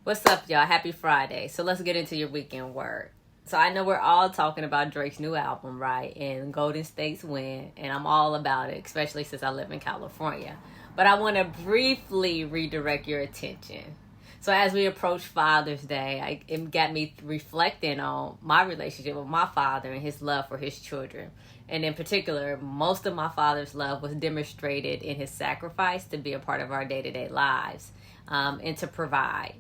What's up, y'all? Happy Friday. So let's get into your weekend word. So I know we're all talking about Drake's new album, right? And Golden State's win. And I'm all about it, especially since I live in California. But I want to briefly redirect your attention. So as we approach Father's Day, it got me reflecting on my relationship with my father and his love for his children. And in particular, most of my father's love was demonstrated in his sacrifice to be a part of our day-to-day lives, and to provide.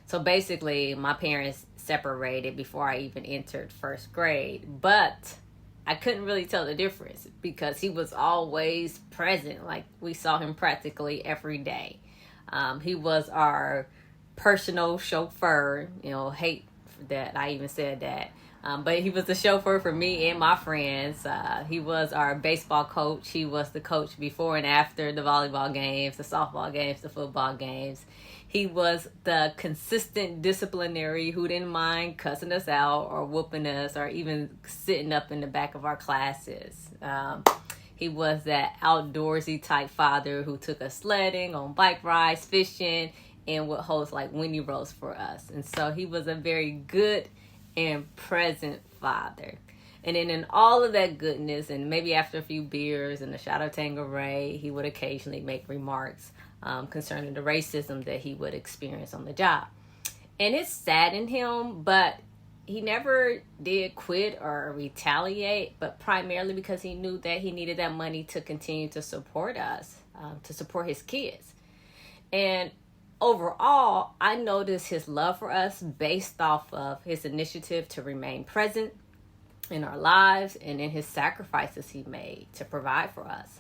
So basically, my parents separated before I even entered first grade. But I couldn't really tell the difference because he was always present. Like, we saw him practically every day. He was our personal chauffeur. Hate that I even said that. But he was the chauffeur for me and my friends. He was our baseball coach. He was the coach before and after the volleyball games, the softball games, the football games. He was the consistent disciplinary who didn't mind cussing us out or whooping us or even sitting up in the back of our classes. He was that outdoorsy type father who took us sledding, on bike rides, fishing, and would host like Winnie Rose for us. And so he was a very good and present father. And then in all of that goodness, and maybe after a few beers and a shot of Tanqueray, he would occasionally make remarks concerning the racism that he would experience on the job. And it saddened him, but he never did quit or retaliate, but primarily because he knew that he needed that money to continue to support us, to support his kids. And overall, I noticed his love for us based off of his initiative to remain present in our lives and in his sacrifices he made to provide for us.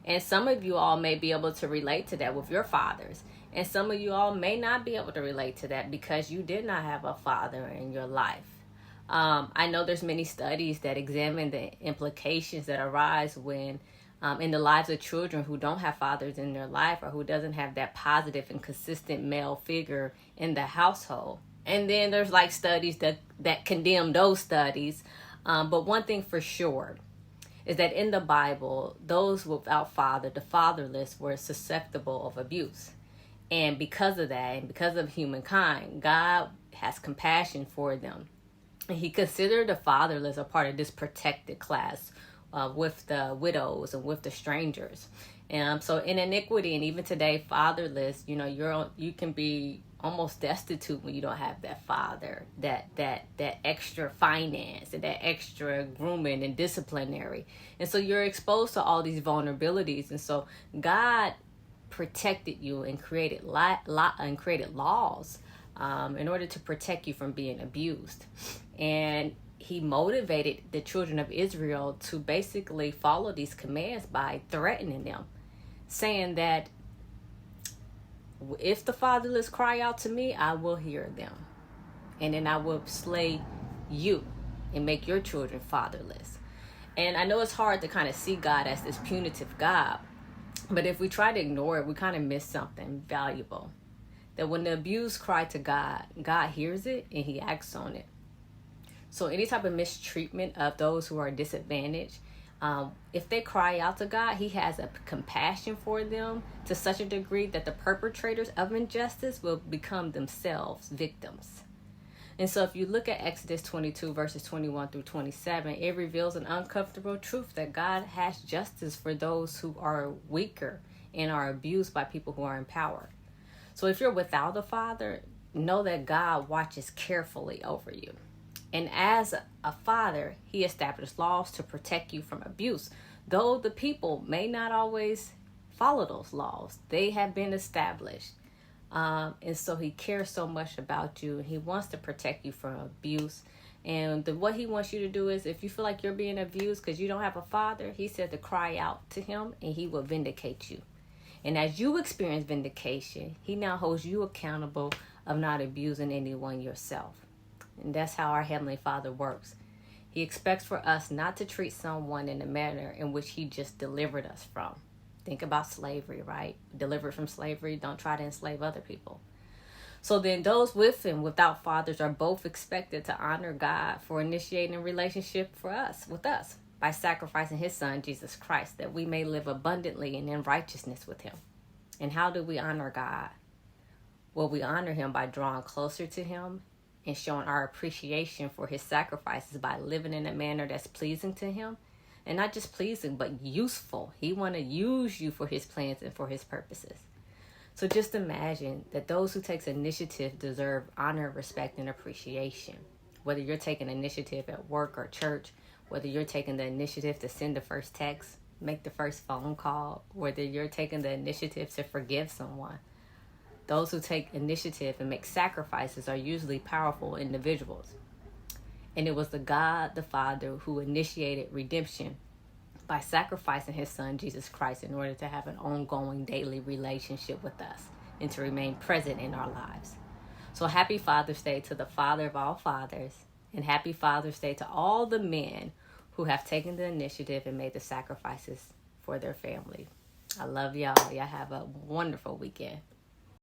And some of you all may be able to relate to that with your fathers. And some of you all may not be able to relate to that because you did not have a father in your life. I know there's many studies that examine the implications that arise when in the lives of children who don't have fathers in their life or who doesn't have that positive and consistent male figure in the household. And then there's like studies that condemn those studies. But one thing for sure is that in the Bible, those without father, the fatherless, were susceptible of abuse. And because of that, and because of humankind, God has compassion for them. And he considered the fatherless a part of this protected class with the widows and with the strangers. And so in iniquity, and even today, fatherless, you can be almost destitute when you don't have that father, that extra finance and that extra grooming and disciplinary. And so you're exposed to all these vulnerabilities. And so God protected you and created laws in order to protect you from being abused. And he motivated the children of Israel to basically follow these commands by threatening them, saying that if the fatherless cry out to me, I will hear them. And then I will slay you and make your children fatherless. And I know it's hard to kind of see God as this punitive God, but if we try to ignore it, we kind of miss something valuable. That when the abused cry to God, God hears it and he acts on it. So any type of mistreatment of those who are disadvantaged, if they cry out to God, he has a compassion for them to such a degree that the perpetrators of injustice will become themselves victims. And so if you look at Exodus 22 verses 21 through 27, it reveals an uncomfortable truth that God has justice for those who are weaker and are abused by people who are in power. So if you're without a father, know that God watches carefully over you. And as a father, he established laws to protect you from abuse. Though the people may not always follow those laws, they have been established. And so he cares so much about you. He wants to protect you from abuse. And what he wants you to do is, if you feel like you're being abused because you don't have a father, he said to cry out to him and he will vindicate you. And as you experience vindication, he now holds you accountable of not abusing anyone yourself. And that's how our Heavenly Father works. He expects for us not to treat someone in the manner in which he just delivered us from. Think about slavery, right? Delivered from slavery, don't try to enslave other people. So then those with and without fathers are both expected to honor God for initiating a relationship with us by sacrificing his son, Jesus Christ, that we may live abundantly and in righteousness with him. And how do we honor God? Will we honor him by drawing closer to him and showing our appreciation for his sacrifices by living in a manner that's pleasing to him? And not just pleasing, but useful. He want to use you for his plans and for his purposes. So just imagine that those who take initiative deserve honor, respect, and appreciation. Whether you're taking initiative at work or church, whether you're taking the initiative to send the first text, make the first phone call, whether you're taking the initiative to forgive someone. Those who take initiative and make sacrifices are usually powerful individuals. And it was the God, the Father, who initiated redemption by sacrificing his son, Jesus Christ, in order to have an ongoing daily relationship with us and to remain present in our lives. So happy Father's Day to the Father of all fathers, and happy Father's Day to all the men who have taken the initiative and made the sacrifices for their family. I love y'all. Y'all have a wonderful weekend.